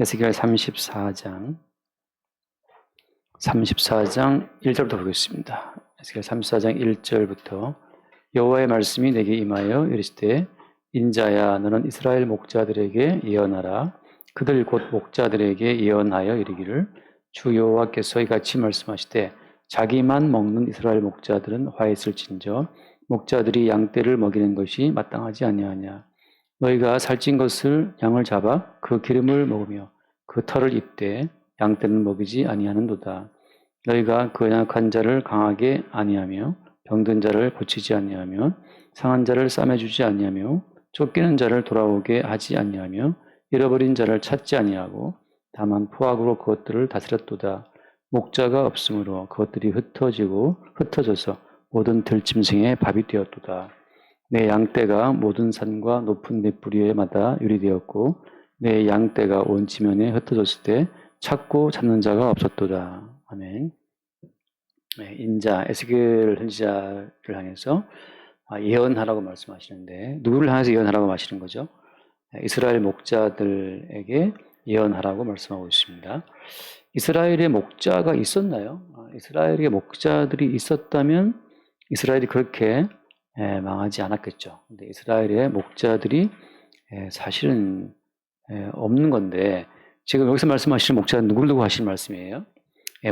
에스겔 34장 1절부터 보겠습니다. 에스겔 34장 1절부터 여호와의 말씀이 내게 임하여 이르시되 인자야 너는 이스라엘 목자들에게 예언하라. 그들 곧 목자들에게 예언하여 이르기를 주 여호와께서 이같이 말씀하시되 자기만 먹는 이스라엘 목자들은 화했을진저 목자들이 양떼를 먹이는 것이 마땅하지 아니하냐. 너희가 살찐 것을 양을 잡아 그 기름을 먹으며 그 털을 입되 양떼는 먹이지 아니하는도다. 너희가 그 연약한 자를 강하게 아니하며 병든 자를 고치지 아니하며 상한 자를 싸매주지 아니하며 쫓기는 자를 돌아오게 하지 아니하며 잃어버린 자를 찾지 아니하고 다만 포악으로 그것들을 다스렸도다. 목자가 없으므로 그것들이 흩어져서 모든 들짐승의 밥이 되었도다. 내 양떼가 모든 산과 높은 냇뿌리에마다 유리되었고 내 양떼가 온 지면에 흩어졌을 때 찾고 찾는 자가 없었도다. 아멘. 인자 에스겔 선지자를 향해서 예언하라고 말씀하시는데 누구를 향해서 예언하라고 말씀하시는 거죠? 이스라엘 목자들에게 예언하라고 말씀하고 있습니다. 이스라엘의 목자가 있었나요? 이스라엘의 목자들이 있었다면 이스라엘이 그렇게 망하지 않았겠죠. 근데 이스라엘의 목자들이 사실은 없는 건데 지금 여기서 말씀하시는 목자는 누구를 두고 하시는 말씀이에요?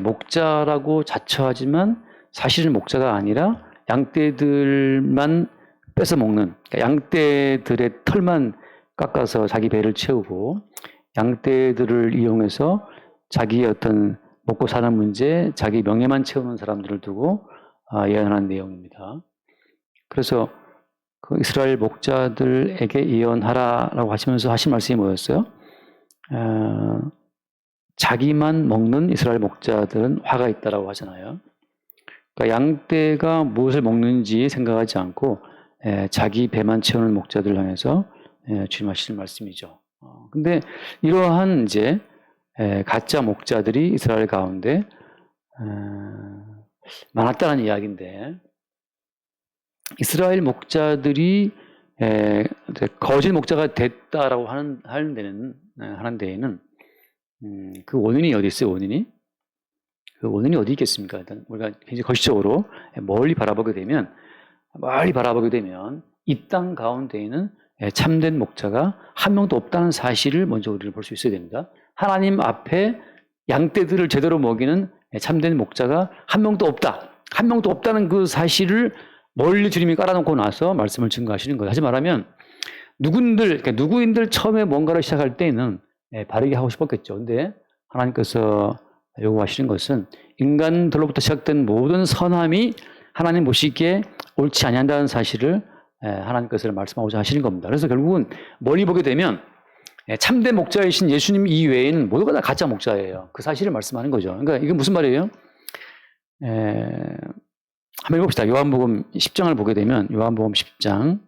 목자라고 자처하지만 사실은 목자가 아니라 양떼들만 뺏어 먹는, 그러니까 양떼들의 털만 깎아서 자기 배를 채우고 양떼들을 이용해서 자기의 어떤 먹고 사는 문제, 자기 명예만 채우는 사람들을 두고 예언하는 내용입니다. 그래서 그 이스라엘 목자들에게 예언하라라고 하시면서 하신 말씀이 뭐였어요? 자기만 먹는 이스라엘 목자들은 화가 있다라고 하잖아요. 그러니까 양떼가 무엇을 먹는지 생각하지 않고 자기 배만 채우는 목자들을 향해서 주님 하시는 말씀이죠. 근데 이러한 이제 가짜 목자들이 이스라엘 가운데 많았다는 이야기인데 이스라엘 목자들이 거짓 목자가 됐다라고 하는 데에는 그 원인이 어디 있어요? 그 원인이 어디 있겠습니까? 일단 우리가 굉장히 거시적으로 멀리 바라보게 되면 이 땅 가운데에는 참된 목자가 한 명도 없다는 사실을 먼저 우리는 볼 수 있어야 됩니다. 하나님 앞에 양떼들을 제대로 먹이는 참된 목자가 한 명도 없다는 그 사실을 멀리 주님이 깔아놓고 나서 말씀을 증거하시는 거예요. 하지 말하면 누구인들 처음에 뭔가를 시작할 때는 바르게 하고 싶었겠죠. 근데 하나님께서 요구하시는 것은 인간들로부터 시작된 모든 선함이 하나님 보시기에 옳지 아니한다는 사실을 하나님께서 말씀하고자 하시는 겁니다. 그래서 결국은 멀리 보게 되면 참된 목자이신 예수님 이외에는 모두가 다 가짜 목자예요. 그 사실을 말씀하는 거죠. 그러니까 이게 무슨 말이에요? 한번 해봅시다. 요한복음 10장을 보게 되면 요한복음 10장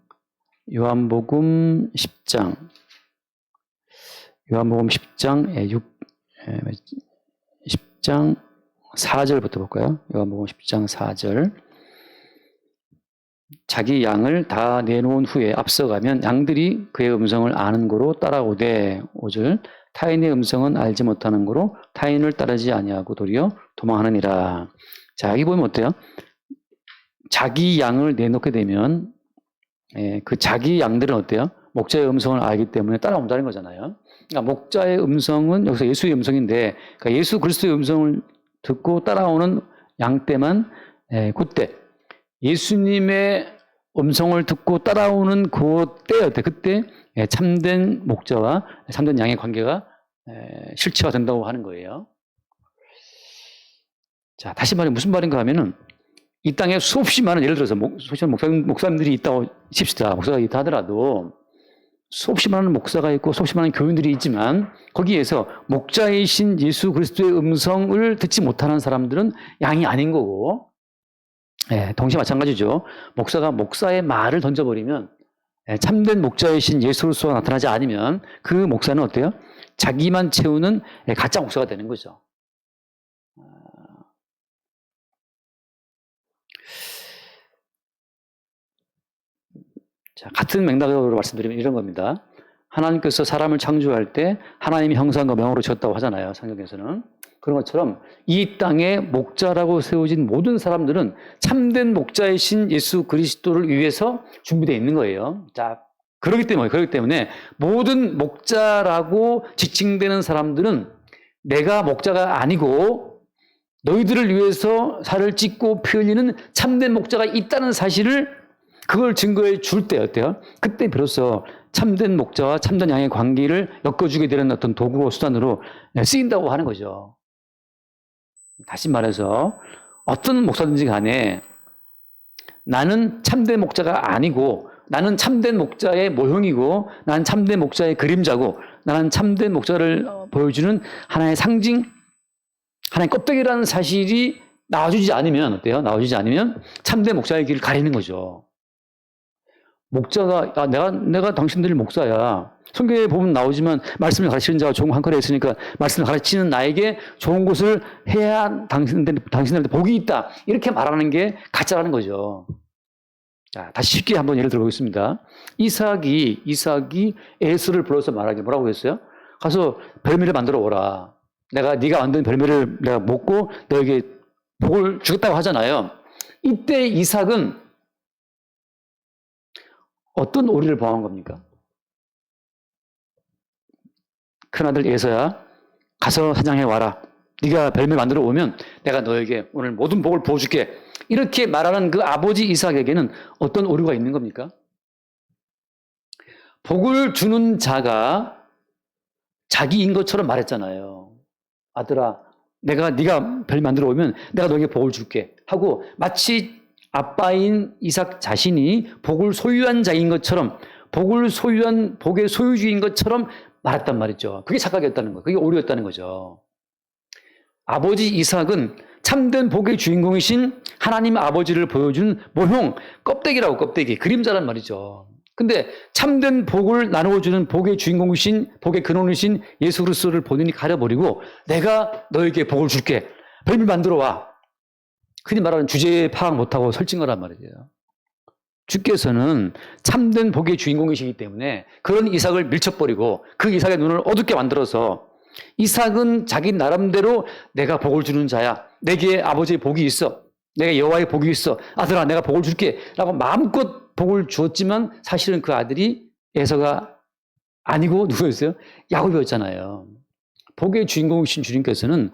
10장 4절부터 볼까요? 요한복음 10장 4절. 자기 양을 다 내놓은 후에 앞서가면 양들이 그의 음성을 아는 고로 따라오되 5절. 타인의 음성은 알지 못하는 고로 타인을 따르지 아니하고 도리어 도망하느니라. 자, 여기 보면 어때요? 자기 양을 내놓게 되면 그 자기 양들은 어때요? 목자의 음성을 알기 때문에 따라온다는 거잖아요. 그러니까 목자의 음성은 여기서 예수의 음성인데 그러니까 예수 그리스도의 음성을 듣고 따라오는 양떼만 그때 예수님의 음성을 듣고 따라오는 그때였대. 그때 참된 목자와 참된 양의 관계가 실체화 된다고 하는 거예요. 자, 다시 말해 무슨 말인가 하면은 이 땅에 수없이 많은 예를 들어서 목사님들이 있다고 칩시다. 목사가 있다 하더라도 수없이 많은 목사가 있고 수없이 많은 교인들이 있지만 거기에서 목자이신 예수 그리스도의 음성을 듣지 못하는 사람들은 양이 아닌 거고 동시에 마찬가지죠. 목사가 목사의 말을 던져버리면 참된 목자이신 예수 그리스도가 나타나지 않으면 그 목사는 어때요? 자기만 채우는 가짜 목사가 되는 거죠. 자, 같은 맥락으로 말씀드리면 이런 겁니다. 하나님께서 사람을 창조할 때 하나님이 형상과 명으로 지었다고 하잖아요. 성경에서는. 그런 것처럼 이 땅에 목자라고 세워진 모든 사람들은 참된 목자이신 예수 그리스도를 위해서 준비되어 있는 거예요. 자, 그렇기 때문에 모든 목자라고 지칭되는 사람들은 내가 목자가 아니고 너희들을 위해서 살을 찢고 피 흘리는 참된 목자가 있다는 사실을 그걸 증거해 줄 때 어때요? 그때 비로소 참된 목자와 참된 양의 관계를 엮어주게 되는 어떤 도구로 수단으로 쓰인다고 하는 거죠. 다시 말해서 어떤 목사든지 간에 나는 참된 목자가 아니고 나는 참된 목자의 모형이고 나는 참된 목자의 그림자고 나는 참된 목자를 보여주는 하나의 상징, 하나의 껍데기라는 사실이 나와주지 않으면 어때요? 나와주지 않으면 참된 목자의 길을 가리는 거죠. 목자가 내가 당신들의 목사야. 성경에 보면 나오지만 말씀을 가르치는 자가 좋은 한컬에 있으니까 말씀을 가르치는 나에게 좋은 것을 해야 당신들한테 복이 있다. 이렇게 말하는 게 가짜라는 거죠. 자, 다시 쉽게 한번 예를 들어보겠습니다. 이삭이 에서를 불러서 말하기 뭐라고 했어요? 가서 별미를 만들어 오라. 네가 만든 별미를 내가 먹고 너에게 복을 주겠다고 하잖아요. 이때 이삭은 어떤 오리를 범한 겁니까? 큰아들 에서야 가서 사냥해 와라. 네가 별미 만들어 오면 내가 너에게 오늘 모든 복을 부어줄게. 이렇게 말하는 그 아버지 이삭에게는 어떤 오류가 있는 겁니까? 복을 주는 자가 자기인 것처럼 말했잖아요. 아들아, 네가 별미 만들어 오면 내가 너에게 복을 줄게 하고 마치 아빠인 이삭 자신이 복을 소유한 자인 것처럼 복의 소유주인 것처럼 말했단 말이죠. 그게 착각이었다는 거예요. 그게 오류였다는 거죠. 아버지 이삭은 참된 복의 주인공이신 하나님 아버지를 보여준 모형, 껍데기라고 껍데기, 그림자란 말이죠. 근데 참된 복을 나누어주는 복의 주인공이신, 복의 근원이신 예수 그리스도를 본인이 가려버리고 내가 너에게 복을 줄게. 별미 만들어 와. 흔히 말하는 주제에 파악 못하고 설친 거란 말이에요. 주께서는 참된 복의 주인공이시기 때문에 그런 이삭을 밀쳐버리고 그 이삭의 눈을 어둡게 만들어서 이삭은 자기 나름대로 내가 복을 주는 자야. 내게 아버지의 복이 있어. 내게 여호와의 복이 있어. 아들아, 내가 복을 줄게. 라고 마음껏 복을 주었지만 사실은 그 아들이 에서가 아니고 누구였어요? 야곱이었잖아요. 복의 주인공이신 주님께서는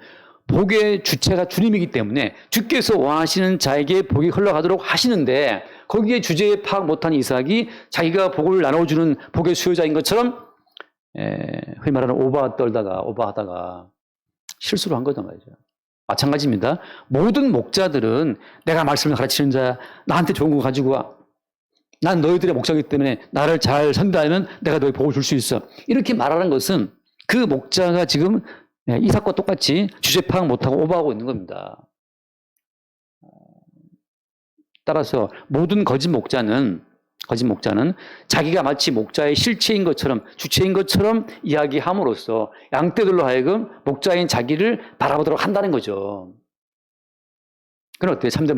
복의 주체가 주님이기 때문에 주께서 원하시는 자에게 복이 흘러가도록 하시는데 거기에 주제에 파악 못한 이삭이 자기가 복을 나눠주는 복의 수요자인 것처럼 흔히 말하는 오버하다가 실수를 한 거단 말이죠. 마찬가지입니다. 모든 목자들은 내가 말씀을 가르치는 자야. 나한테 좋은 거 가지고 와. 난 너희들의 목자이기 때문에 나를 잘 선대하면 내가 너희 복을 줄 수 있어. 이렇게 말하는 것은 그 목자가 지금 이삭과 똑같이 주제 파악 못하고 오버하고 있는 겁니다. 따라서 모든 거짓 목자는 자기가 마치 목자의 실체인 것처럼 주체인 것처럼 이야기함으로써 양떼들로 하여금 목자인 자기를 바라보도록 한다는 거죠. 그럼 어때요? 참된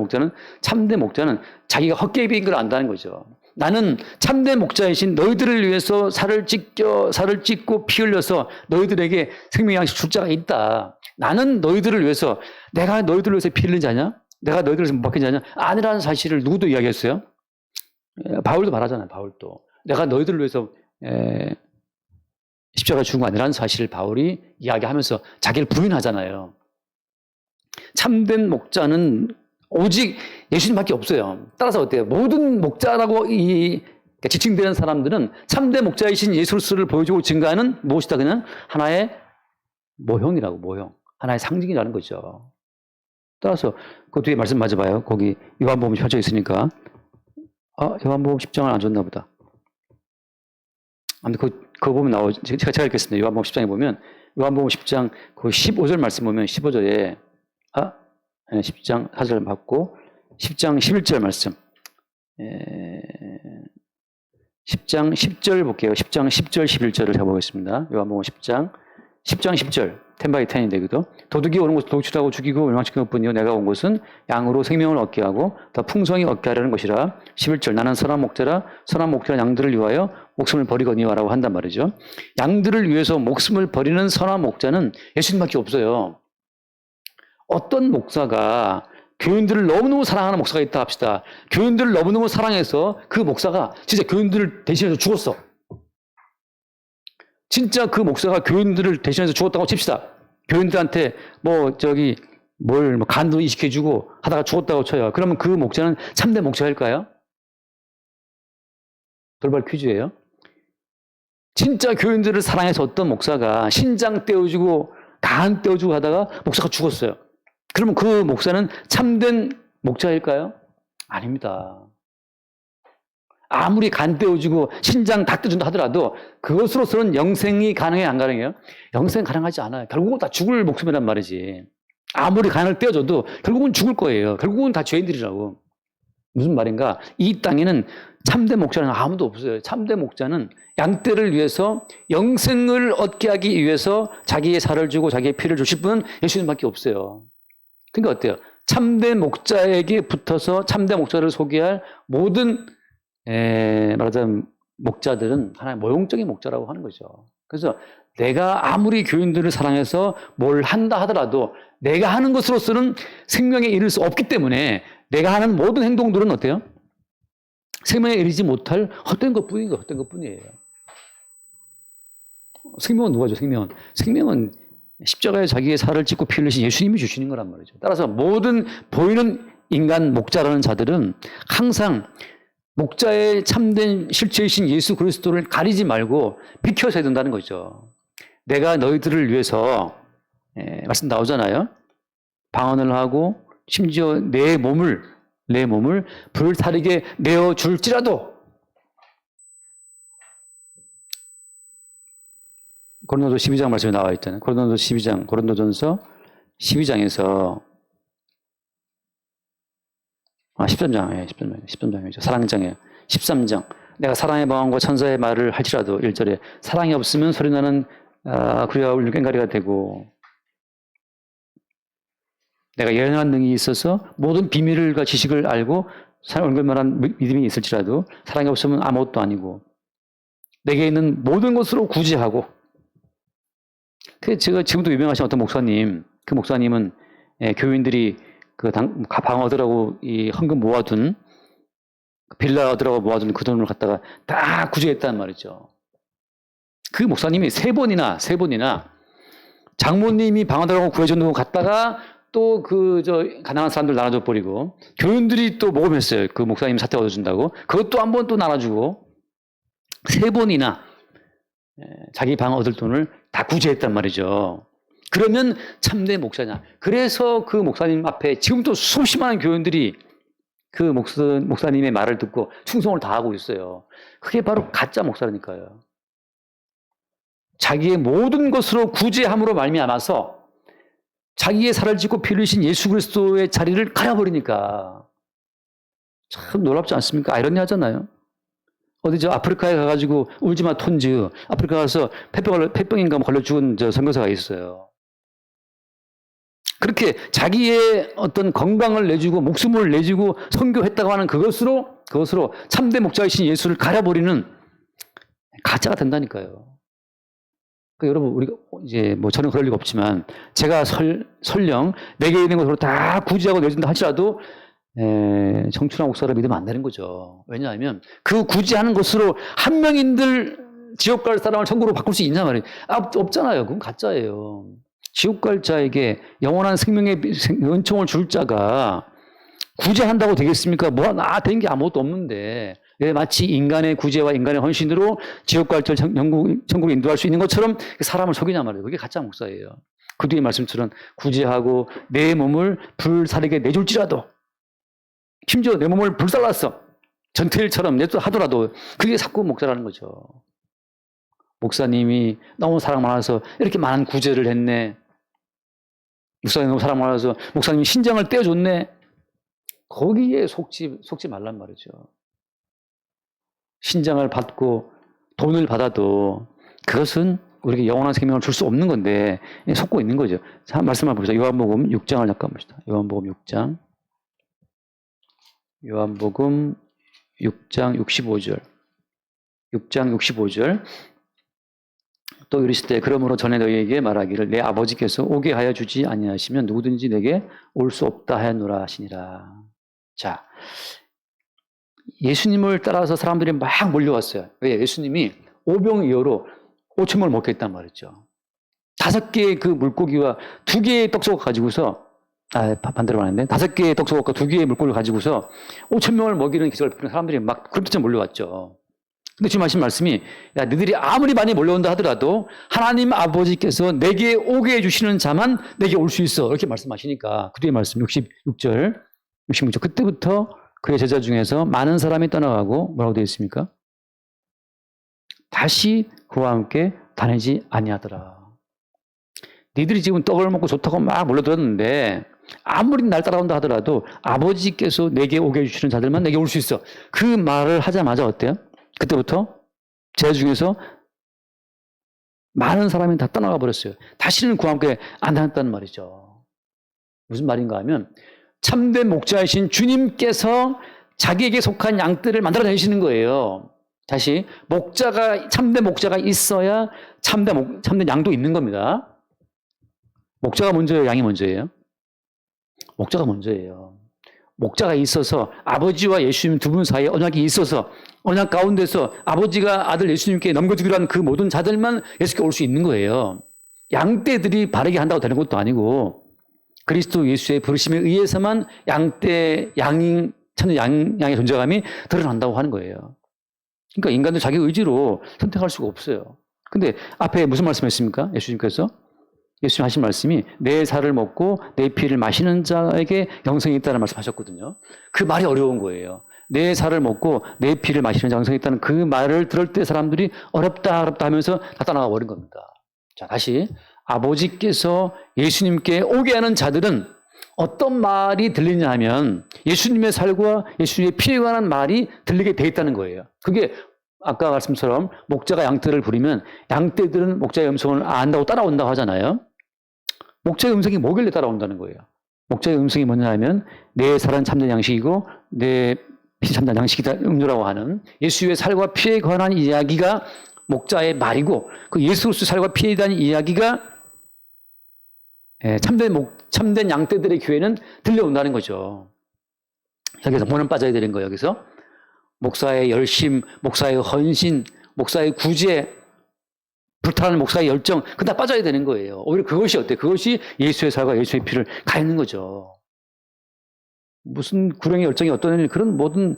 목자는 자기가 헛개비인 걸 안다는 거죠. 나는 참된 목자이신 너희들을 위해서 살을 찢고 피 흘려서 너희들에게 생명의 양식 줄 자가 있다. 나는 너희들을 위해서, 내가 너희들을 위해서 피 흘린 자냐? 내가 너희들을 위해서 못 박힌 자냐? 아니라는 사실을 누구도 이야기했어요? 바울도 말하잖아요. 바울도. 내가 너희들을 위해서 십자가 죽은 거 아니라는 사실을 바울이 이야기하면서 자기를 부인하잖아요. 참된 목자는 오직 예수님밖에 없어요. 따라서 어때요? 모든 목자라고 지칭되는 사람들은 참된 목자이신 예수 그리스도를 보여주고 증거하는 무엇이다? 그냥 하나의 모형. 하나의 상징이라는 거죠. 따라서 그 뒤에 말씀 맞아봐요. 거기 요한복음이 펴져 있으니까. 요한복음 10장을 안 줬나 보다. 아무튼 그거 보면 나오죠. 제가 읽겠습니다. 요한복음 10장에 보면 요한복음 10장 그 15절 말씀 보면 15절에 10장 4절 맞고 10장 11절 말씀 10장 10절 볼게요. 10장 10절 11절을 해보겠습니다. 요한복음 10장 10절 10/10인데 그도 도둑이 오는 것을 도둑질하고 죽이고 멸망시키는 것뿐이요 내가 온 것은 양으로 생명을 얻게 하고 더 풍성히 얻게 하려는 것이라. 11절 나는 선한 목자라 선한 목자는 양들을 위하여 목숨을 버리거니와라고 한단 말이죠. 양들을 위해서 목숨을 버리는 선한 목자는 예수님밖에 없어요. 어떤 목사가 교인들을 너무너무 사랑하는 목사가 있다 합시다. 교인들을 너무너무 사랑해서 그 목사가 진짜 교인들을 대신해서 죽었어. 진짜 그 목사가 교인들을 대신해서 죽었다고 칩시다. 교인들한테 간도 이식해주고 하다가 죽었다고 쳐요. 그러면 그 목자는 참된 목자일까요? 돌발 퀴즈예요. 진짜 교인들을 사랑해서 어떤 목사가 신장 떼어주고 간 떼어주고 하다가 목사가 죽었어요. 그러면 그 목사는 참된 목자일까요? 아닙니다. 아무리 간 떼어주고 신장 다 떼어준다 하더라도 그것으로서는 영생이 가능해요, 안 가능해요? 영생 가능하지 않아요. 결국은 다 죽을 목숨이란 말이지. 아무리 간을 떼어줘도 결국은 죽을 거예요. 결국은 다 죄인들이라고. 무슨 말인가? 이 땅에는 참된 목자는 아무도 없어요. 참된 목자는 양떼를 위해서 영생을 얻게 하기 위해서 자기의 살을 주고 자기의 피를 주실 분은 예수님밖에 없어요. 그러니까 어때요? 참된 목자에게 붙어서 참된 목자를 소개할 모든 말하자면 목자들은 하나의 모형적인 목자라고 하는 거죠. 그래서 내가 아무리 교인들을 사랑해서 뭘 한다 하더라도 내가 하는 것으로서는 생명에 이를 수 없기 때문에 내가 하는 모든 행동들은 어때요? 생명에 이르지 못할 헛된 것뿐이에요. 헛된 것뿐이에요. 생명은 누가 줘? 생명은 십자가에 자기의 살을 찢고 피 흘리신 예수님이 주시는 거란 말이죠. 따라서 모든 보이는 인간 목자라는 자들은 항상 목자의 참된 실체이신 예수 그리스도를 가리지 말고 비켜서야 된다는 거죠. 내가 너희들을 위해서 말씀 나오잖아요. 방언을 하고 심지어 내 몸을 불타르게 내어줄지라도 고린도서 12장 말씀에 나와 있잖아요. 고린도전서 12장에서 13장이죠. 사랑장이에요. 13장. 내가 사랑의 방언과 천사의 말을 할지라도 1절에 사랑이 없으면 소리나는 구리와 울린 꽹과리가 되고 내가 예언한 능이 있어서 모든 비밀과 지식을 알고 얼굴만한 믿음이 있을지라도 사랑이 없으면 아무것도 아니고 내게 있는 모든 것으로 구제하고 제가 지금도 유명하신 어떤 목사님, 그 목사님은 교인들이 방 얻으라고 이 헌금 모아둔 빌라 얻으라고 모아둔 그 돈을 갖다가 다 구제했단 말이죠. 그 목사님이 세 번이나 장모님이 방 얻으라고 구해준 돈 갖다가 또 가난한 사람들 나눠줘 버리고 교인들이 또 모금했어요. 그 목사님 사택 얻어준다고 그것도 한 번 또 나눠주고 세 번이나 자기 방 얻을 돈을 다 구제했단 말이죠. 그러면 참된 목사냐. 그래서 그 목사님 앞에 지금도 수십 많은 교인들이 그 목사님의 말을 듣고 충성을 다하고 있어요. 그게 바로 가짜 목사라니까요. 자기의 모든 것으로 구제함으로 말미암아서 자기의 살을 찢고 피 흘리신 예수 그리스도의 자리를 가려버리니까 참 놀랍지 않습니까? 아이러니하잖아요. 어디 아프리카에 가가지고 울지마 톤즈 아프리카 가서 폐병인가 걸려 죽은 선교사가 있어요. 그렇게 자기의 어떤 건강을 내주고 목숨을 내주고 선교했다고 하는 그것으로 참된 목자이신 예수를 가려버리는 가짜가 된다니까요. 그러니까 여러분 우리가 이제 저는 그럴 리가 없지만 제가 설령 내게 있는 것으로 다 구제하고 내준다 할지라도 정춘하 목사를 믿으면 안 되는 거죠. 왜냐하면 그 구제하는 것으로 한 명인들 지옥 갈 사람을 천국으로 바꿀 수 있냐 말이에요. 없잖아요. 그건 가짜예요. 지옥 갈 자에게 영원한 생명의 은총을 줄 자가 구제한다고 되겠습니까? 된 게 아무것도 없는데 왜 마치 인간의 구제와 인간의 헌신으로 지옥 갈 자를 천국으로 인도할 수 있는 것처럼 사람을 속이냐 말이에요. 그게 가짜 목사예요. 그 뒤에 말씀처럼 구제하고 내 몸을 불사르게 내줄지라도 심지어 내 몸을 불살랐어. 전태일처럼 하더라도 그게 사고 목사라는 거죠. 목사님이 너무 사랑 많아서 이렇게 많은 구제를 했네. 목사님 너무 사랑 많아서 목사님이 신장을 떼어줬네. 거기에 속지 말란 말이죠. 신장을 받고 돈을 받아도 그것은 우리에게 영원한 생명을 줄 수 없는 건데 속고 있는 거죠. 자, 말씀을 봅시다. 요한복음 6장을 잠깐 봅시다. 요한복음 6장 65절. 6장 65절. 또 이르시되 그러므로 전에 너희에게 말하기를 내 아버지께서 오게 하여 주지 아니하시면 누구든지 내게 올 수 없다 하였노라 하시니라. 자, 예수님을 따라서 사람들이 막 몰려왔어요. 왜? 예수님이 오병이어로 5천명을 먹게 했단 말이죠. 5개의 그 물고기와 2개의 떡소가 가지고서 반대로 말하는데 5개의 떡소가 2개의 물고기를 가지고서 5천명을 먹이는 기적을 베푸는 사람들이 막 그렇게 몰려왔죠. 근데 지금 하신 말씀이 야 너희들이 아무리 많이 몰려온다 하더라도 하나님 아버지께서 내게 오게 해주시는 자만 내게 올 수 있어 이렇게 말씀하시니까 그 뒤에 말씀 66절 그때부터 그의 제자 중에서 많은 사람이 떠나가고 뭐라고 되어 있습니까? 다시 그와 함께 다니지 아니하더라. 니들이 지금 떡을 먹고 좋다고 막 몰려들었는데 아무리 날 따라온다 하더라도 아버지께서 내게 오게 해주시는 자들만 내게 올 수 있어. 그 말을 하자마자 어때요? 그때부터 제자 중에서 많은 사람이 다 떠나가 버렸어요. 다시는 그와 함께 안 다녔다는 말이죠. 무슨 말인가 하면 참된 목자이신 주님께서 자기에게 속한 양들을 만들어 다니시는 거예요. 다시 참된 목자가 있어야 참된 양도 있는 겁니다. 목자가 먼저예요, 양이 먼저예요? 목자가 먼저예요. 목자가 있어서 아버지와 예수님 두 분 사이에 언약이 있어서 언약 가운데서 아버지가 아들 예수님께 넘겨주기로 한 그 모든 자들만 예수께 올 수 있는 거예요. 양떼들이 바르게 한다고 되는 것도 아니고 그리스도 예수의 부르심에 의해서만 참된 양의 존재감이 드러난다고 하는 거예요. 그러니까 인간도 자기 의지로 선택할 수가 없어요. 근데 앞에 무슨 말씀했습니까? 예수님께서 예수님 하신 말씀이 내 살을 먹고 내 피를 마시는 자에게 영생이 있다는 말씀하셨거든요. 그 말이 어려운 거예요. 내 살을 먹고 내 피를 마시는 자가 영생이 있다는 그 말을 들을 때 사람들이 어렵다 하면서 다 떠나가 버린 겁니다. 자, 다시 아버지께서 예수님께 오게 하는 자들은 어떤 말이 들리냐 하면 예수님의 살과 예수님의 피에 관한 말이 들리게 돼 있다는 거예요. 그게 아까 말씀처럼 목자가 양떼를 부리면 양떼들은 목자의 음성을 안다고 따라온다고 하잖아요. 목자의 음성이 뭐길래 따라온다는 거예요. 목자의 음성이 뭐냐 하면 내 살은 참된 양식이고 내 피 참된 양식이다 음료라고 하는 예수의 살과 피에 관한 이야기가 목자의 말이고 그 예수 그리스도의 살과 피에 대한 이야기가 참된 양떼들의 교회는 들려온다는 거죠. 여기서 뭐는 빠져야 되는 거예요. 여기서 목사의 열심, 목사의 헌신, 목사의 구제, 불타는 목사의 열정, 그거 다 빠져야 되는 거예요. 오히려 그것이 어때요? 그것이 예수의 살과 예수의 피를 가있는 거죠. 무슨 구령의 열정이 어떤 그런 모든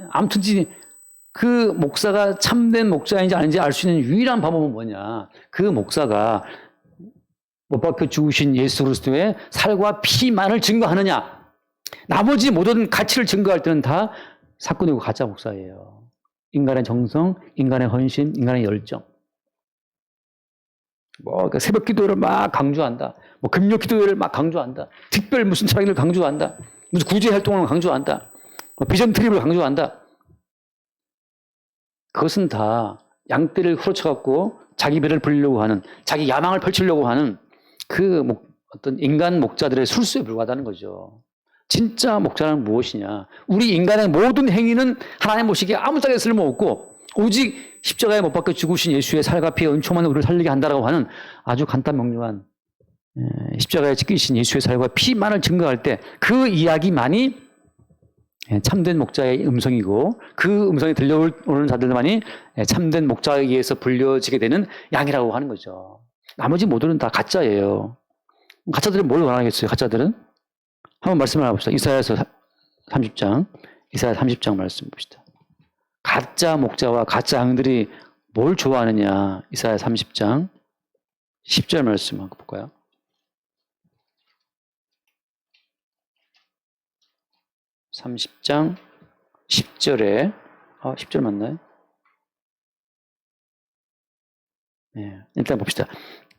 아무튼지 그 목사가 참된 목자인지 아닌지 알 수 있는 유일한 방법은 뭐냐? 그 목사가 못 박혀 죽으신 예수 그리스도의 살과 피만을 증거하느냐? 나머지 모든 가치를 증거할 때는 다 사건이고 가짜 목사예요. 인간의 정성, 인간의 헌신, 인간의 열정. 그러니까 새벽 기도를 막 강조한다. 금요 기도회를 막 강조한다. 특별 무슨 차이를 강조한다. 무슨 구제 활동을 강조한다. 비전 트립을 강조한다. 그것은 다 양떼를 후려쳐갖고 자기 배를 불리려고 하는, 자기 야망을 펼치려고 하는 그 어떤 인간 목자들의 술수에 불과하다는 거죠. 진짜 목자는 무엇이냐? 우리 인간의 모든 행위는 하나님 보시기에 아무짝에 쓸모없고 오직 십자가에 못 박혀 죽으신 예수의 살과 피의 은총만 우리를 살리게 한다라고 하는 아주 간단 명료한 십자가에 찍히신 예수의 살과 피만을 증거할 때 그 이야기만이 참된 목자의 음성이고 그 음성이 들려오는 자들만이 참된 목자에 의해서 불려지게 되는 양이라고 하는 거죠. 나머지 모두는 다 가짜예요. 가짜들은 뭘 원하겠어요? 가짜들은? 한번 말씀을 해봅시다. 이사야서 30장 말씀 봅시다. 가짜 목자와 가짜 양들이 뭘 좋아하느냐? 이사야 30장 10절 말씀 한번 볼까요? 30장 10절에 10절 맞나요? 네, 일단 봅시다.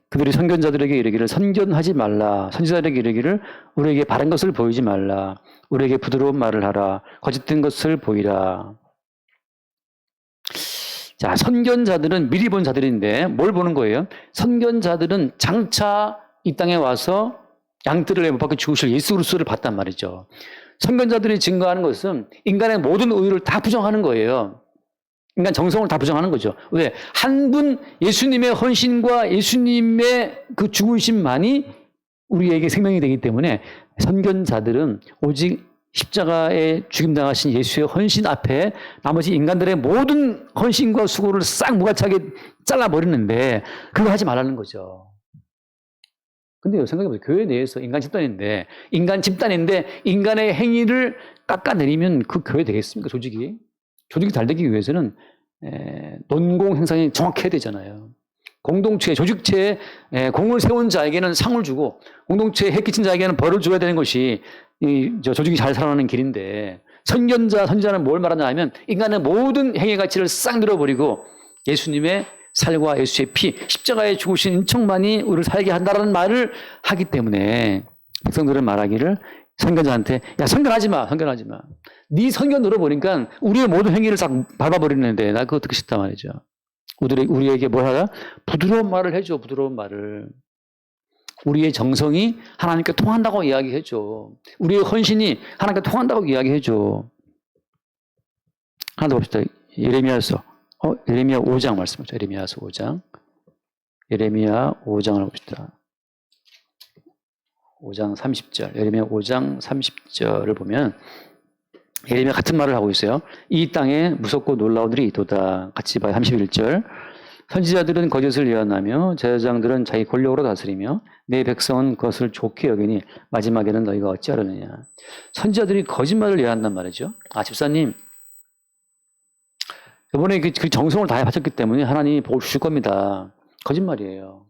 그들이 선견자들에게 이르기를 선견하지 말라. 선지자들에게 이르기를 우리에게 바른 것을 보이지 말라. 우리에게 부드러운 말을 하라. 거짓된 것을 보이라. 자, 선견자들은 미리 본 자들인데 뭘 보는 거예요? 선견자들은 장차 이 땅에 와서 양떼를 못 박혀 죽으실 예수 그리스도를 봤단 말이죠. 선견자들이 증거하는 것은 인간의 모든 의를 다 부정하는 거예요. 인간 정성을 다 부정하는 거죠. 왜? 한 분 예수님의 헌신과 예수님의 그 죽으심만이 우리에게 생명이 되기 때문에 선견자들은 오직 십자가에 죽임당하신 예수의 헌신 앞에 나머지 인간들의 모든 헌신과 수고를 싹 무가차게 잘라버리는데 그거 하지 말라는 거죠. 근데 생각해보세요. 교회 내에서 인간 집단인데 인간의 행위를 깎아내리면 그 교회 되겠습니까? 조직이 잘 되기 위해서는 논공 행상이 정확해야 되잖아요. 공동체, 조직체에 공을 세운 자에게는 상을 주고 공동체에 해끼친 자에게는 벌을 줘야 되는 것이 조직이 잘 살아가는 길인데 선지자는 뭘 말하냐 하면 인간의 모든 행위 가치를 싹 밀어버리고 예수님의 살과 예수의 피, 십자가에 죽으신 인척만이 우리를 살게 한다는 말을 하기 때문에 백성들은 말하기를 선견자한테 야 선견하지 마. 네 선견 들어보니까 우리의 모든 행위를 싹 밟아버리는데 나 그거 듣기 싫단 말이죠. 우리에게 뭘 하라? 부드러운 말을 해줘. 부드러운 말을. 우리의 정성이 하나님께 통한다고 이야기해줘. 우리의 헌신이 하나님께 통한다고 이야기해줘. 하나 더 봅시다. 예레미야서. 예레미야 5장 말씀하죠. 예레미야서 5장. 예레미야 5장을 봅시다. 5장 30절. 예레미야 5장 30절을 보면 예레미야 같은 말을 하고 있어요. 이 땅에 무섭고 놀라운 일이 있도다. 같이 봐요. 31절. 선지자들은 거짓을 예언하며 제사장들은 자기 권력으로 다스리며 내 백성은 그것을 좋게 여기니 마지막에는 너희가 어찌하려느냐. 선지자들이 거짓말을 예언한단 말이죠. 집사님 이번에 그 정성을 다해 바쳤기 때문에 하나님이 복을 주실 겁니다. 거짓말이에요.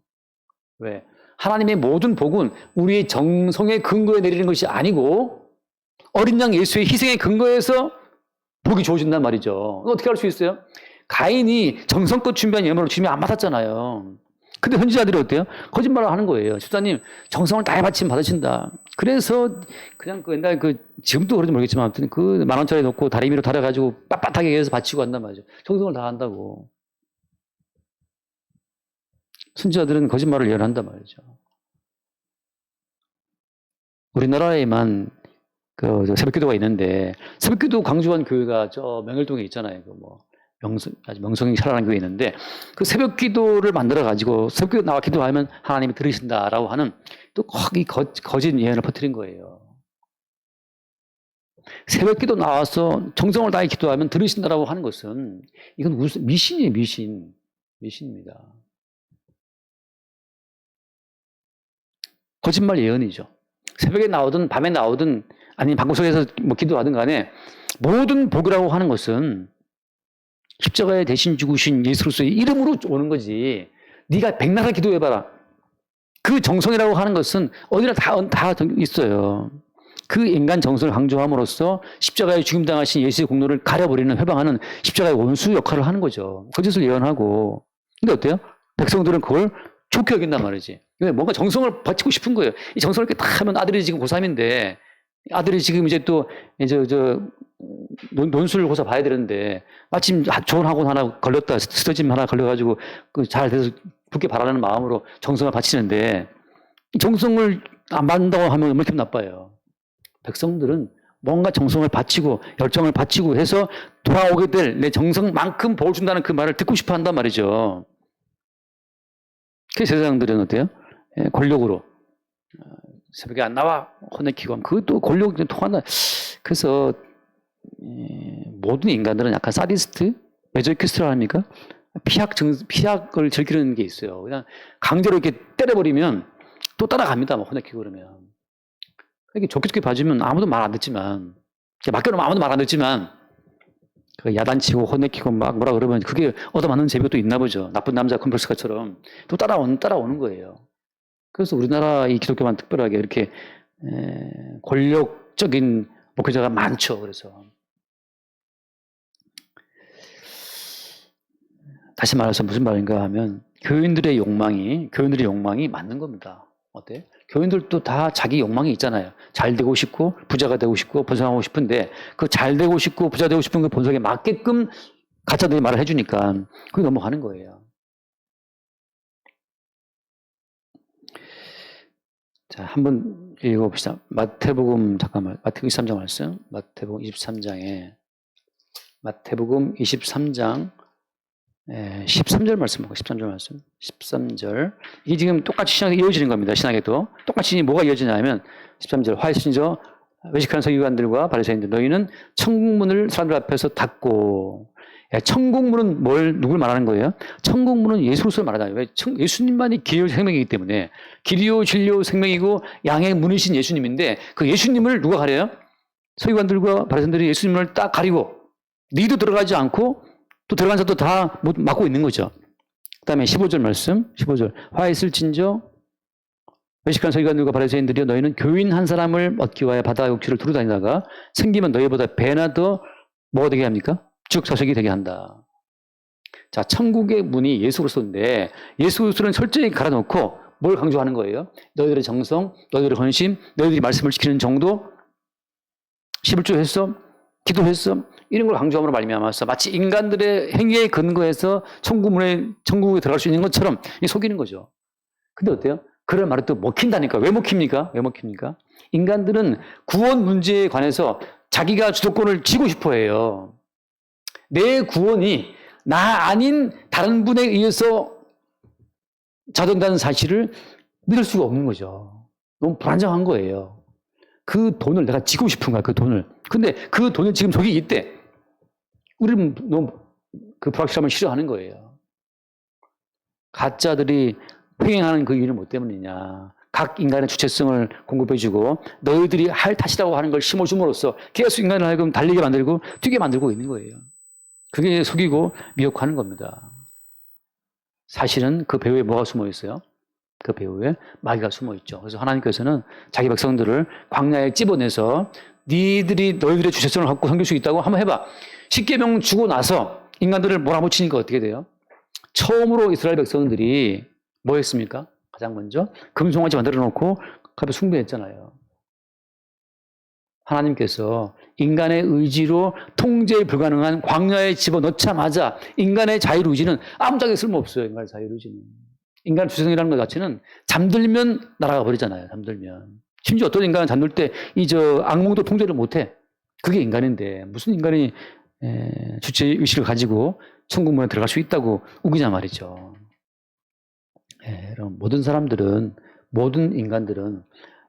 왜? 하나님의 모든 복은 우리의 정성의 근거에 내리는 것이 아니고 어린 양 예수의 희생의 근거에서 복이 주어진단 말이죠. 어떻게 할 수 있어요? 가인이 정성껏 준비한 예물을 주님이 안 받았잖아요. 근데 선지자들이 어때요? 거짓말을 하는 거예요. 집사님 정성을 다해 바치면 받으신다. 그래서 그냥 옛날 지금도 그런지 모르겠지만 아무튼 그 10,000원짜리 놓고 다리미로 달아가지고 빳빳하게 해서 바치고 한단 말이죠. 정성을 다한다고. 선지자들은 거짓말을 예언한단 말이죠. 우리나라에만 새벽기도가 있는데 새벽기도 강조한 교회가 저 명일동에 있잖아요. 아주 명성이 살아난 교회 있는데 그 새벽기도를 만들어 가지고 새벽기도 나와 기도하면 하나님이 들으신다라고 하는 또 거기 거짓 예언을 퍼뜨린 거예요. 새벽기도 나와서 정성을 다해 기도하면 들으신다라고 하는 것은 이건 미신이에요. 미신입니다. 거짓말 예언이죠. 새벽에 나오든 밤에 나오든 아니면 방구석에서 기도하든 간에 모든 복이라고 하는 것은 십자가에 대신 죽으신 예수로서의 이름으로 오는 거지. 네가 백나라 기도해봐라. 그 정성이라고 하는 것은 어디나 다 있어요. 그 인간 정성을 강조함으로써 십자가에 죽임당하신 예수의 공로를 가려버리는 회방하는 십자가의 원수 역할을 하는 거죠. 거짓을 예언하고. 근데 어때요? 백성들은 그걸 좋게 여긴단 말이지. 뭔가 정성을 바치고 싶은 거예요. 이 정성을 이렇게 다 하면 아들이 지금 고3인데 아들이 지금 이제 또 논술고사 봐야 되는데 마침 좋은 학원 하나 걸렸다. 스터짐 하나 걸려가지고 잘 돼서 붙게 바라는 마음으로 정성을 바치는데 정성을 안 받는다고 하면 얼마나 기분 나빠요. 백성들은 뭔가 정성을 바치고 열정을 바치고 해서 돌아오게 될 내 정성만큼 복을 준다는 그 말을 듣고 싶어 한단 말이죠. 그 세상들은 어때요? 권력으로 새벽에 안 나와 혼내키고 하면 그것도 권력이 통한다. 그래서 모든 인간들은 약간 사디스트, 메조이키스트라 합니까? 피학을 즐기는 게 있어요. 그냥 강제로 이렇게 때려버리면 또 따라갑니다. 혼내키고 그러면. 이렇게 좋게 봐주면 아무도 말 안 듣지만, 맡겨놓으면 아무도 말 안 듣지만, 야단치고 혼내키고 막 뭐라 그러면 그게 얻어맞는 재미가 또 있나 보죠. 나쁜 남자 컴플렉스처럼 또 따라오는 거예요. 그래서 우리나라 이 기독교만 특별하게 이렇게 권력적인 목회자가 많죠. 그래서 다시 말해서 무슨 말인가 하면 교인들의 욕망이 맞는 겁니다. 어때? 교인들도 다 자기 욕망이 있잖아요. 잘 되고 싶고 부자가 되고 싶고 번성하고 싶은데 그 잘 되고 싶고 부자 되고 싶은 그 본성에 맞게끔 가짜들이 말을 해주니까 그게 넘어가는 거예요. 자, 한번 읽어봅시다. 마태복음 23장 말씀. 마태복음 23장에 마태복음 23장 13절 말씀하고 13절 말씀. 13절. 이게 지금 똑같이 신학에 이어지는 겁니다. 신학에도. 똑같이 뭐가 이어지냐면 13절. 화이신저 외식하는 서기관들과 바리새인들 너희는 천국문을 사람들 앞에서 닫고 천국문은 누굴 말하는 거예요? 천국문은 예수 그리스도를 말하잖아요. 왜? 예수님만이 길이요 생명이기 때문에 길이요 진리요 생명이고 양의 문이신 예수님인데 그 예수님을 누가 가려요? 서기관들과 바리새인들이 예수님을 딱 가리고 니도 들어가지 않고 또 들어간 자도 다 막고 있는 거죠. 그 다음에 15절 말씀 15절 화 있을진저 외식한 서기관들과 바리새인들이여 너희는 교인 한 사람을 얻기 위하여 바다 욕지를 두루 다니다가 생기면 너희보다 배나 더 뭐가 되게 합니까? 즉 자식이 되게 한다. 자, 천국의 문이 예수 그리스도인데 예수 그리스도는 철저히 갈아놓고 뭘 강조하는 거예요? 너희들의 정성, 너희들의 헌신, 너희들이 말씀을 지키는 정도 11조 했어? 기도했어? 이런 걸 강조함으로 말미암아서 마치 인간들의 행위에 근거해서 천국에 들어갈 수 있는 것처럼 속이는 거죠. 근데 어때요? 그런 말을 또 먹힌다니까. 왜 먹힙니까? 왜 먹힙니까? 인간들은 구원 문제에 관해서 자기가 주도권을 쥐고 싶어 해요. 내 구원이 나 아닌 다른 분에 의해서 자동된다는 사실을 믿을 수가 없는 거죠. 너무 불안정한 거예요. 그 돈을 내가 쥐고 싶은 거야, 그 돈을. 근데 그 돈이 지금 저기 있대. 우리는 너무 그 불확실함을 싫어하는 거예요. 가짜들이 횡행하는 그 이유는 뭐 때문이냐. 각 인간의 주체성을 공급해주고 너희들이 할 탓이라고 하는 걸 심어줌으로써 계속 인간을 하여금 달리게 만들고 뛰게 만들고 있는 거예요. 그게 속이고 미혹하는 겁니다. 사실은 그 배후에 뭐가 숨어 있어요? 그 배후에 마귀가 숨어 있죠. 그래서 하나님께서는 자기 백성들을 광야에 찝어내서 너희들의 주체성을 갖고 섬길 수 있다고 한번 해봐. 십계명 주고 나서 인간들을 몰아붙이니까 어떻게 돼요? 처음으로 이스라엘 백성들이 뭐 했습니까? 가장 먼저 금송아지 만들어 놓고 그 앞에 숭배했잖아요. 하나님께서 인간의 의지로 통제 불가능한 광야에 집어넣자마자 인간의 자유의지는 아무짝에 쓸모없어요. 인간의 자유의지는. 인간의 주체성이라는 것 자체는 잠들면 날아가 버리잖아요. 잠들면. 심지어 어떤 인간은 잠들 때 악몽도 통제를 못해. 그게 인간인데 무슨 인간이 주체의식을 가지고 천국문에 들어갈 수 있다고 우기냐 말이죠. 여러분, 모든 인간들은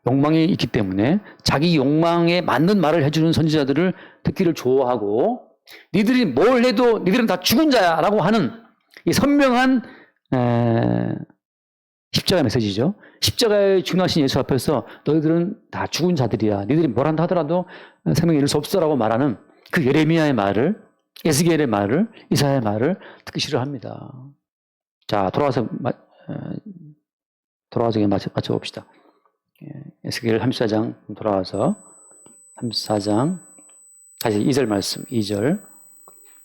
욕망이 있기 때문에 자기 욕망에 맞는 말을 해주는 선지자들을 듣기를 좋아하고 니들이 뭘 해도 니들은 다 죽은 자야라고 하는 이 선명한 십자가 메시지죠. 십자가에 중요하신 예수 앞에서 너희들은 다 죽은 자들이야. 니들이 뭘 한다 하더라도 생명을 잃을 수 없어라고 말하는 그 예레미야의 말을, 에스겔의 말을, 이사야의 말을 듣기 싫어합니다. 자, 돌아와서 맞춰봅시다. 에스겔 34장 돌아와서 34장 다시 2절 말씀 2절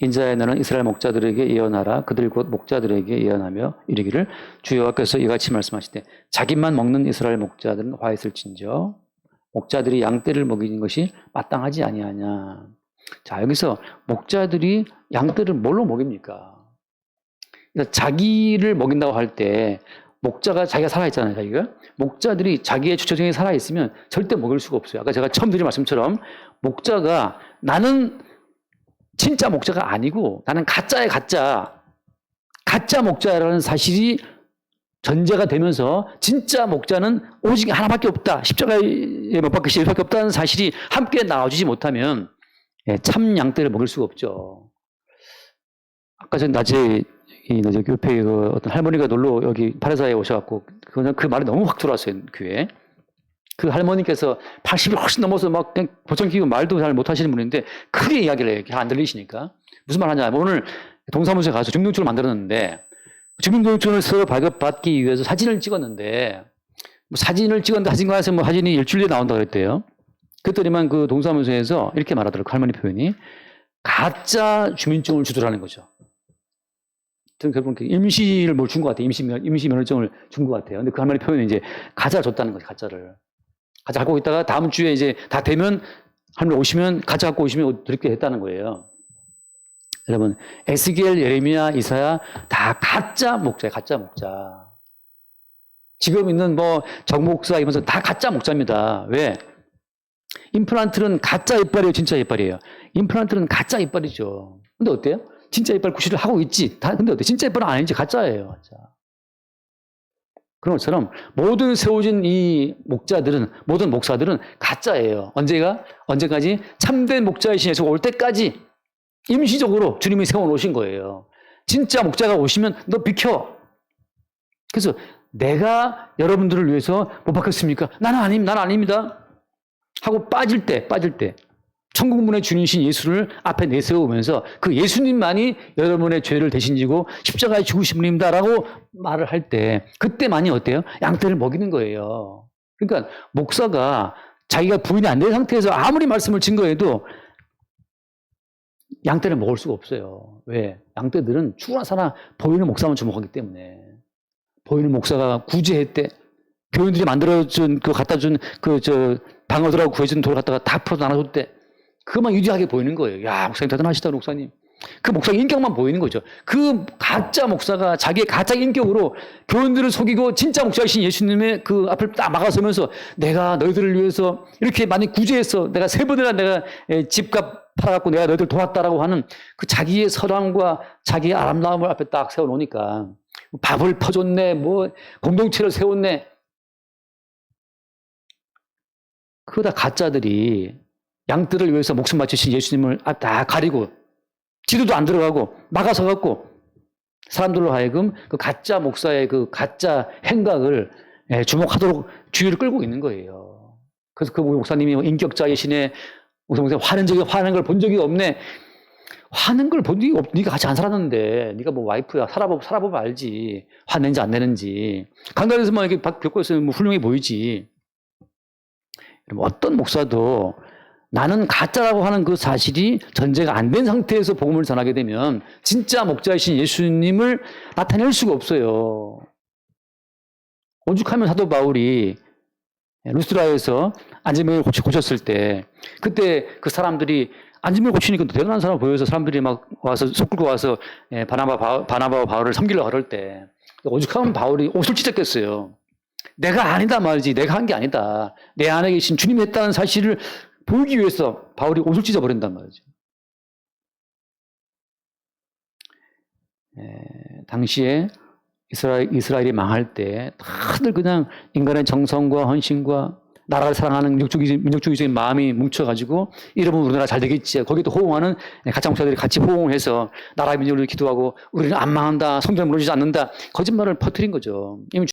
인자야 너는 이스라엘 목자들에게 예언하라 그들 곧 목자들에게 예언하며 이르기를 주 여호와께서 이같이 말씀하시되 자기만 먹는 이스라엘 목자들은 화 있을진저 목자들이 양떼를 먹이는 것이 마땅하지 아니하냐. 자, 여기서 목자들이 양떼를 뭘로 먹입니까? 그러니까 자기를 먹인다고 할 때 목자가 자기가 살아있잖아요. 자기가. 목자들이 자기의 주체성이 살아있으면 절대 먹일 수가 없어요. 아까 제가 처음 드린 말씀처럼 목자가 나는 진짜 목자가 아니고 나는 가짜의 가짜 목자라는 사실이 전제가 되면서 진짜 목자는 오직 하나밖에 없다. 십자가에 못 박히신 예수밖에 없다는 사실이 함께 나와주지 못하면 참 양떼를 먹일 수가 없죠. 아까 전 낮에 옆에 어떤 할머니가 놀러 여기 파레사에 오셔갖고 그 말이 너무 확 들어왔어요. 교회에. 그 할머니께서 80이 훨씬 넘어서 막 그냥 보청 끼고 말도 잘 못하시는 분인데 크게 이야기를 해요. 안 들리시니까. 무슨 말 하냐. 오늘 동사무소에 가서 주민등록증을 만들었는데 주민등록증을 서로 발급받기 위해서 사진을 찍었는데 사진을 찍었는데 사진관에서 사진이 일주일에 나온다고 그랬대요. 그랬더니만 그 동사무소에서 이렇게 말하더라고요. 할머니 표현이. 가짜 주민증을 주더라는 거죠. 결국 임시를 준 것 같아요. 임시 면허증을 준 것 같아요. 근데 그 할머니 표현은 이제 가짜를 줬다는 거죠. 가짜를. 가짜 갖고 있다가 다음 주에 이제 다 되면 할머니 오시면 가짜 갖고 오시면 드릴게 했다는 거예요. 여러분, 에스겔, 예레미야, 이사야 다 가짜 목자예요. 가짜 목자. 지금 있는 정 목사 이러면서 다 가짜 목자입니다. 왜? 임플란트는 가짜 이빨이에요. 진짜 이빨이에요. 임플란트는 가짜 이빨이죠. 근데 어때요? 진짜 이빨 구실을 하고 있지. 근데 어때? 진짜 이빨은 아니지. 가짜예요. 가짜. 그런 것처럼 모든 세워진 이 목자들은, 모든 목사들은 가짜예요. 언제까지? 참된 목자이신 예수가 올 때까지 임시적으로 주님이 세워놓으신 거예요. 진짜 목자가 오시면 너 비켜. 그래서 내가 여러분들을 위해서 못 바뀌었습니까? 나는 아닙니다. 하고 빠질 때, 천국문의 주님이신 예수를 앞에 내세우면서 그 예수님만이 여러분의 죄를 대신 지고 십자가에 죽으신 분입니다라고 말을 할 때 그때만이 어때요? 양떼를 먹이는 거예요. 그러니까 목사가 자기가 부인이 안 된 상태에서 아무리 말씀을 증거해도 양떼를 먹을 수가 없어요. 왜? 양떼들은 죽으나 사나 보이는 목사만 주목하기 때문에. 보이는 목사가 구제했대. 교인들이 만들어준, 갖다 준, 방어들하고 구해준 돌 갖다가 다 풀어 나눠줬대. 그것만 유리하게 보이는 거예요. 야, 목사님 대단하시다, 목사님. 그 목사의 인격만 보이는 거죠. 그 가짜 목사가 자기의 가짜 인격으로 교인들을 속이고 진짜 목사이신 예수님의 그 앞을 딱 막아서면서 내가 너희들을 위해서 이렇게 많이 구제했어. 내가 3번이나 내가 집값 팔아갖고 내가 너희들 도왔다라고 하는 그 자기의 선함과 자기의 아름다움을 앞에 딱 세워놓으니까 밥을 퍼줬네, 공동체를 세웠네. 그거 다 가짜들이 양들을 위해서 목숨 바치신 예수님을 다 가리고 지도도 안 들어가고 막아서갖고 사람들로 하여금 그 가짜 목사의 그 가짜 행각을 주목하도록 주의를 끌고 있는 거예요. 그래서 그 목사님이 인격자이시네. 목사님 화는 걸 본 적이 없네. 화는 걸 본 적이 없. 네가 같이 안 살았는데 네가 와이프야. 살아보면 알지. 화내는지 안 내는지. 강단에서만 이렇게 겪고 있으면 훌륭해 보이지. 어떤 목사도 나는 가짜라고 하는 그 사실이 전제가 안 된 상태에서 복음을 전하게 되면 진짜 목자이신 예수님을 나타낼 수가 없어요. 오죽하면 사도 바울이 루스드라에서 안진병을 고쳤을 때 그때 그 사람들이 안진병을 고치니까 대단한 사람 보여서 사람들이 막 와서 속 끌고 와서 바나바와 바울을 섬기려고 그럴 때 오죽하면 바울이 옷을 찢었겠어요. 내가 아니다 말이지. 내가 한 게 아니다. 내 안에 계신 주님이 했다는 사실을 보이기 위해서 바울이 옷을 찢어버린단 말이죠. 당시에 이스라엘이 망할 때 다들 그냥 인간의 정성과 헌신과 나라를 사랑하는 민족주의적인 마음이 뭉쳐가지고 이러면 우리나라 잘 되겠지. 거기도 호응하는 가짜 목사들이 같이 호응을 해서 나라 민족을 기도하고 우리는 안 망한다. 성전은 무너지지 않는다. 거짓말을 퍼뜨린 거죠. 이미